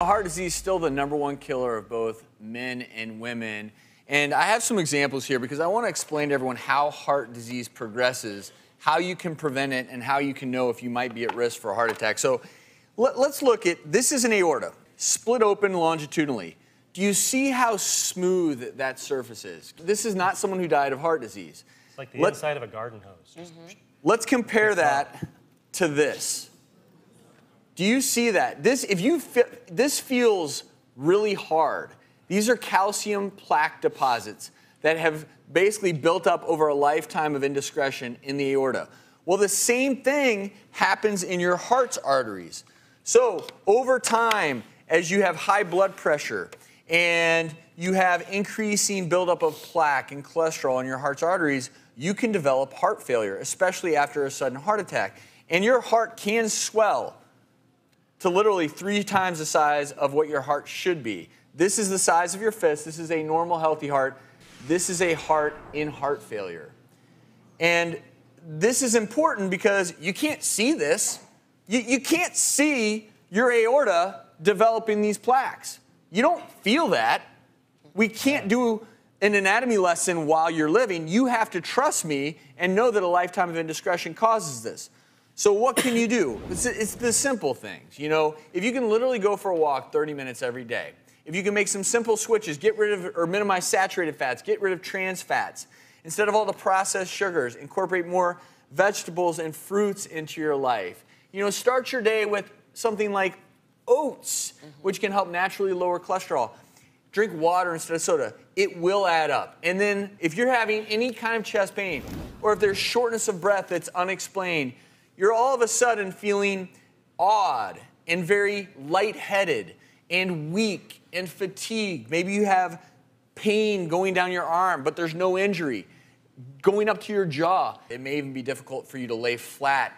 heart disease is still the #1 killer of both men and women. And I have some examples here because I want to explain to everyone how heart disease progresses, how you can prevent it, and how you can know if you might be at risk for a heart attack. So let's look at, this is an aorta, split open longitudinally. Do you see how smooth that surface is? This is not someone who died of heart disease. It's like the inside of a garden hose. Let's compare that to this. Do you see that? This feels really hard. These are calcium plaque deposits that have basically built up over a lifetime of indiscretion in the aorta. Well, the same thing happens in your heart's arteries. So over time, as you have high blood pressure and you have increasing buildup of plaque and cholesterol in your heart's arteries, you can develop heart failure, especially after a sudden heart attack. And your heart can swell to literally 3 times the size of what your heart should be. This is the size of your fist. This is a normal, healthy heart. This is a heart in heart failure. And this is important because you can't see this. You can't see your aorta developing these plaques. You don't feel that. We can't do an anatomy lesson while you're living. You have to trust me and know that a lifetime of indiscretion causes this. So what can you do? It's the simple things. You know, if you can literally go for a walk 30 minutes every day, if you can make some simple switches, get rid of or minimize saturated fats, get rid of trans fats, instead of all the processed sugars, incorporate more vegetables and fruits into your life. You know, start your day with something like oats, which can help naturally lower cholesterol. Drink water instead of soda. It will add up. And then if you're having any kind of chest pain, or if there's shortness of breath that's unexplained, you're all of a sudden feeling odd and very lightheaded and weak and fatigued. Maybe you have pain going down your arm, but there's no injury. Going up to your jaw. It may even be difficult for you to lay flat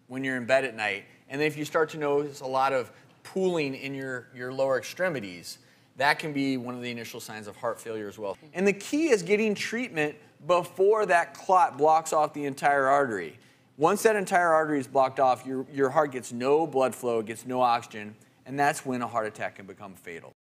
when you're in bed at night. And then if you start to notice a lot of pooling in your lower extremities, that can be one of the initial signs of heart failure as well. And the key is getting treatment before that clot blocks off the entire artery. Once that entire artery is blocked off, your heart gets no blood flow, gets no oxygen, and that's when a heart attack can become fatal.